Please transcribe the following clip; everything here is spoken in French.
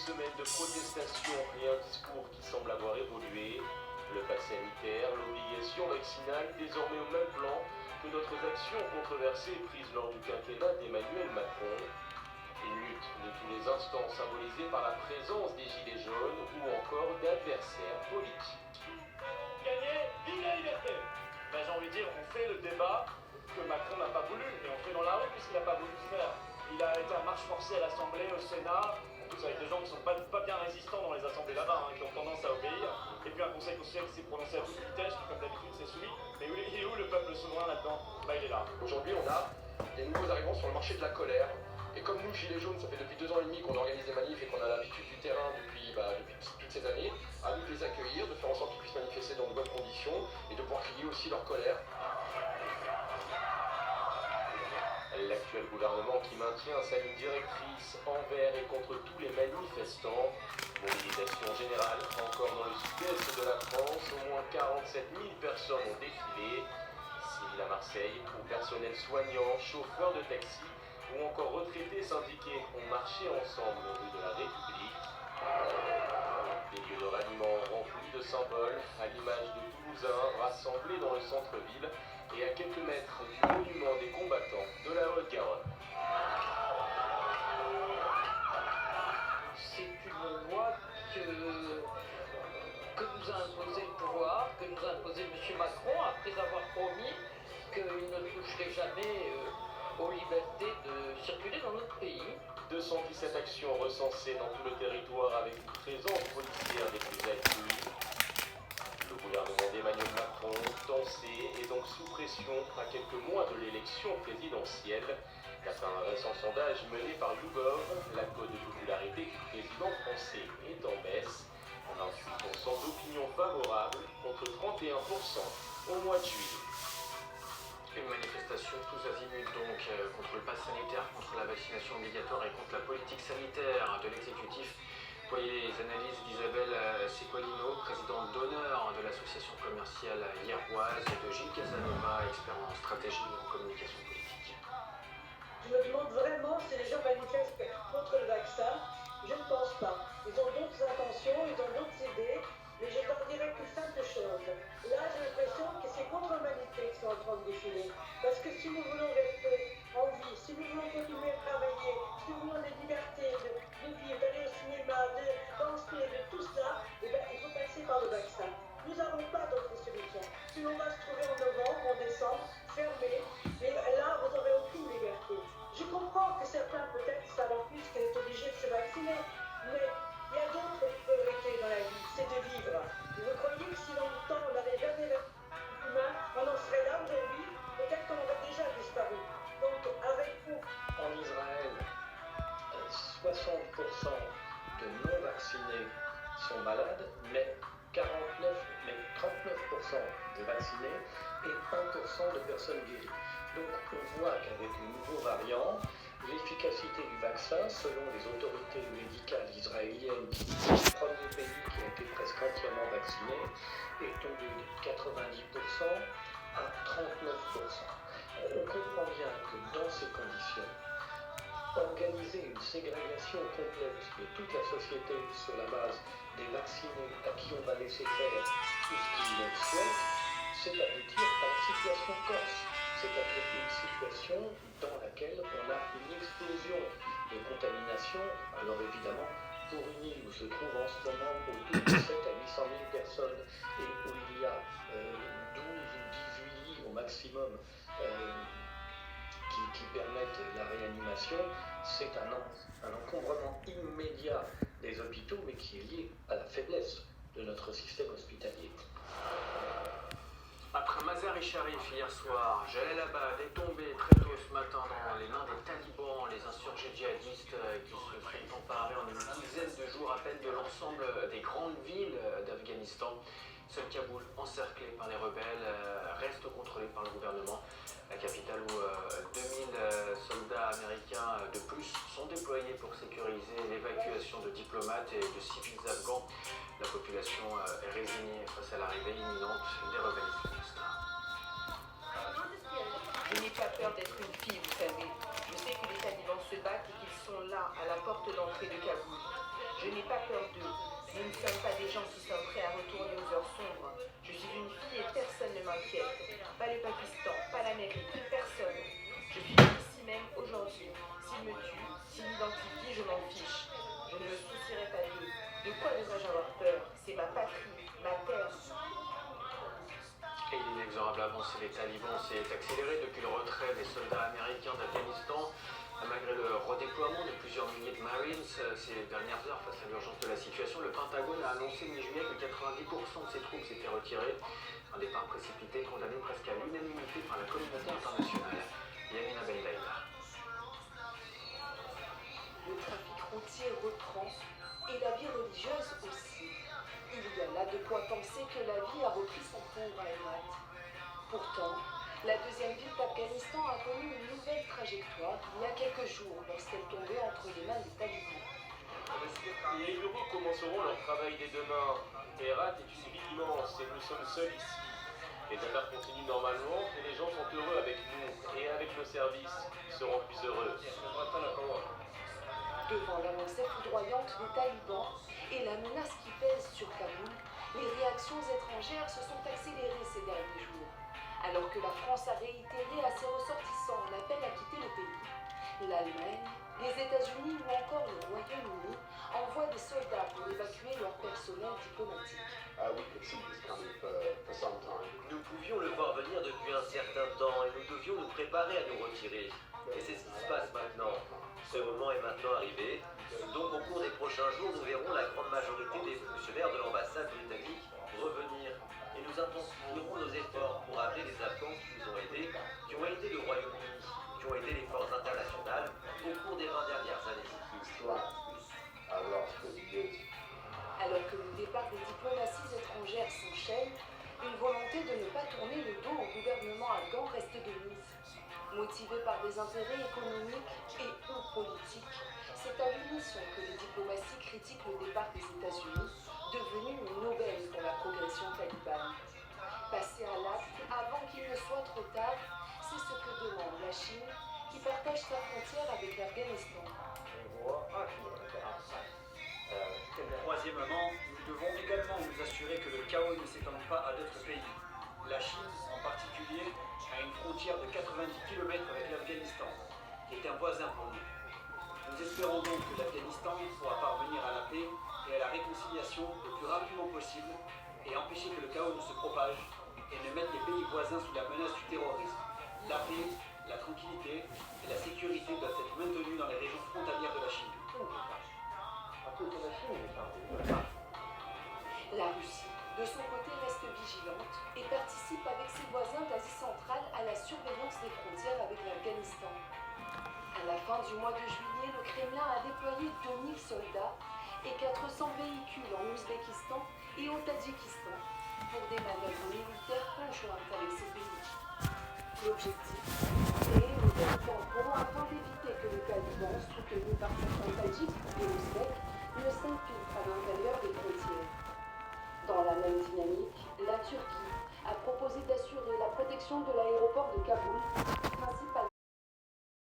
semaines de protestation et un discours qui semble avoir évolué. Le pass sanitaire, l'obligation vaccinale, désormais au même plan que d'autres actions controversées prises lors du quinquennat d'Emmanuel Macron. Une lutte de tous les instants symbolisée par la présence des gilets jaunes ou encore d'adversaires politiques. Gagner, vive la liberté. J'ai envie de dire, on fait le débat que Macron n'a pas voulu, et on fait dans la rue puisqu'il n'a pas voulu le faire. Il a été à marche forcée à l'Assemblée, au Sénat, en plus avec des gens qui ne sont pas bien résistants dans les assemblées là-bas, qui ont tendance à obéir, et puis un conseil constitutionnel qui s'est prononcé à toute vitesse, qui comme d'habitude s'est soumis. Mais il est où le peuple souverain là-dedans? Il est là. Aujourd'hui, on a des nouveaux arrivants sur le marché de la colère. Et comme nous, Gilets jaunes, ça fait depuis 2 ans et demi qu'on organise des manifs et qu'on a l'habitude du terrain depuis toutes ces années, à nous de les accueillir, de faire en sorte qu'ils puissent manifester dans de bonnes conditions et de pouvoir crier aussi leur colère. L'actuel gouvernement qui maintient sa ligne directrice envers et contre tous les manifestants. Mobilisation générale encore dans le sud-est de la France. Au moins 47 000 personnes ont défilé. Civils à Marseille ou personnel soignant, chauffeurs de taxi ou encore retraités syndiqués ont marché ensemble aux rues de la République. Des lieux de ralliement remplis de symboles, à l'image de Toulousains rassemblés dans le centre-ville et à quelques mètres du monument des combattants de la Haute-Garonne. C'est une loi que nous a imposé le pouvoir, que nous a imposé M. Macron, après avoir promis qu'il ne toucherait jamais aux libertés de circuler dans notre pays. 217 actions recensées dans tout le territoire avec une présence policière des plus accrues. Le gouvernement d'Emmanuel Macron, tensé et donc sous pression à quelques mois de l'élection présidentielle. D'après un récent sondage mené par YouGov, la cote de popularité du président français est en baisse. 28% d'opinion favorable contre 31% au mois de juillet. Une manifestation tous azimuts donc contre le pass sanitaire, contre la vaccination obligatoire et contre la politique sanitaire de l'exécutif. Voyez les analyses d'Isabelle Secolino, présidente d'honneur de l'association commerciale hierroise, et de Gilles Casanova, expert en stratégie et en communication politique. Je me demande vraiment si les gens manifestent contre le vaccin. Je ne pense pas. Ils ont d'autres intentions, ils ont d'autres idées, mais je leur dirais qu'une simple chose. Là, j'ai l'impression que c'est contre l'humanité qu'ils sont en train de défiler. Parce que si nous voulons rester en vie, si nous voulons continuer à travailler, si nous voulons des libertés de vivre, d'aller au cinéma, de danser, de tout cela, eh bien, il faut passer par le vaccin. Nous n'avons pas d'autre solution. Sinon, on va se trouver en novembre, en décembre, fermé, et là, vous n'aurez aucune liberté. Je comprends que certains, peut-être, savent en plus qu'elle est obligée de se vacciner, mais il y a d'autres priorités dans la vie, c'est de vivre. Vous croyez que si longtemps on n'avait jamais été humain, on en serait là aujourd'hui? Peut-être qu'on aurait déjà disparu. Donc, arrêtez. En Israël, 60% de non-vaccinés sont malades, mais 39% de vaccinés et 1% de personnes guéries. Donc on voit qu'avec le nouveau variant, l'efficacité du vaccin, selon les autorités médicales israéliennes, qui est le premier pays qui a été presque entièrement vacciné, est tombé de 90% à 39%. On comprend bien que dans ces conditions, organiser une ségrégation complète de toute la société sur la base des vaccinés à qui on va laisser faire tout ce qu'ils le souhaitent, c'est aboutir à la situation corse. C'est-à-dire une situation dans laquelle on a une explosion de contamination. Alors évidemment, pour une île où se trouvent en ce moment autour de 7 à 800 000 personnes et où il y a 12 ou 18 lits au maximum qui permettent la réanimation, c'est un encombrement immédiat des hôpitaux, mais qui est lié à la faiblesse de notre système hospitalier. Après Mazar-e Sharif hier soir, Jalalabad est tombé très tôt ce matin dans les mains des talibans, les insurgés djihadistes qui se sont emparés en une dizaine de jours à peine de l'ensemble des grandes villes d'Afghanistan. Seul Kaboul, encerclé par les rebelles, reste contrôlé par le gouvernement. La capitale où 2000 soldats américains de plus sont déployés pour sécuriser l'évacuation de diplomates et de civils afghans. La population est résignée face à l'arrivée imminente des rebelles islamistes. Je n'ai pas peur d'être une fille, vous savez. Je sais que les talibans se battent et qu'ils sont là, à la porte d'entrée de Kaboul. Je n'ai pas peur d'eux. Nous ne sommes pas des gens qui sont prêts à retourner aux heures sombres. Je suis une fille et personne ne m'inquiète. Pas le Pakistan, pas l'Amérique, personne. Je suis ici même aujourd'hui. S'ils me tuent, s'ils m'identifient, je m'en fiche. Je ne me soucierai pas d'eux. De quoi devrais-je avoir peur? C'est ma patrie, ma terre. Et l'inexorable avancée des talibans s'est accélérée depuis le retrait des soldats américains d'Afghanistan. Malgré le redéploiement de plusieurs milliers de Marines ces dernières heures face à l'urgence de la situation, le Pentagone a annoncé mi-juillet que 90% de ses troupes s'étaient retirées. Un départ précipité condamné presque à l'unanimité par la communauté internationale. Yamina Ben Laïla. Le trafic routier reprend et la vie religieuse aussi. Il y a là de quoi penser que la vie a repris son cours à Herat. Pourtant, la deuxième ville d'Afghanistan a connu une nouvelle trajectoire il y a quelques jours lorsqu'elle tombait entre les mains des talibans. Les bureaux commenceront leur travail dès demain. Herat est une ville immense et nous sommes seuls ici. Les affaires continuent normalement et les gens sont heureux avec nous et avec nos services. Ils seront plus heureux. Devant l'avancée foudroyante des talibans et la menace qui pèse sur Kaboul, les réactions étrangères se sont accélérées ces derniers jours. Alors que la France a réitéré à ses ressortissants l'appel à quitter le pays, l'Allemagne, les États-Unis ou encore le Royaume-Uni envoient des soldats pour évacuer leur personnel diplomatique. Nous pouvions le voir venir depuis un certain temps et nous devions nous préparer à nous retirer. Et c'est ce qui se passe maintenant. Ce moment est maintenant arrivé. Donc au cours des prochains jours, nous verrons la grande majorité des fonctionnaires de l'ambassade britannique revenir. Et nous intensifierons nos efforts pour appeler les Afghans qui nous ont aidés, qui ont aidé le Royaume-Uni, qui ont aidé les forces internationales au cours des 20 dernières années. Alors que le départ des diplomaties étrangères s'enchaîne, une volonté de ne pas tourner le dos au gouvernement afghan reste de mise. Motivé par des intérêts économiques et ou politiques, c'est à l'unisson que les diplomaties critiquent le départ des États-Unis, devenu une aubaine pour la progression talibane. Passer à l'acte avant qu'il ne soit trop tard, c'est ce que demande la Chine, qui partage sa frontière avec l'Afghanistan. Troisièmement, nous devons également nous assurer que le chaos ne s'étende pas à d'autres pays. La Chine, en particulier, a une frontière de 90 km avec l'Afghanistan, qui est un voisin pour nous. Nous espérons donc que l'Afghanistan pourra parvenir à la paix et à la réconciliation le plus rapidement possible et empêcher que le chaos ne se propage et ne mette les pays voisins sous la menace du terrorisme. La paix, la tranquillité et la sécurité doivent être maintenues dans les régions frontalières de la Chine. La Russie, de son côté, reste vigilante et participe avec ses voisins d'Asie centrale à la surveillance des frontières avec l'Afghanistan. À la fin du mois de juillet, le Kremlin a déployé 2000 soldats et 400 véhicules en Ouzbékistan et au Tadjikistan pour des manœuvres militaires conjointes avec ces pays. L'objectif, créer une zone tampon afin d'éviter que les talibans, soutenus par certains tadjiks et ouzbeks, ne s'infiltrent à l'intérieur des frontières. Dans la même dynamique, la Turquie a proposé d'assurer la protection de l'aéroport de Kaboul, principal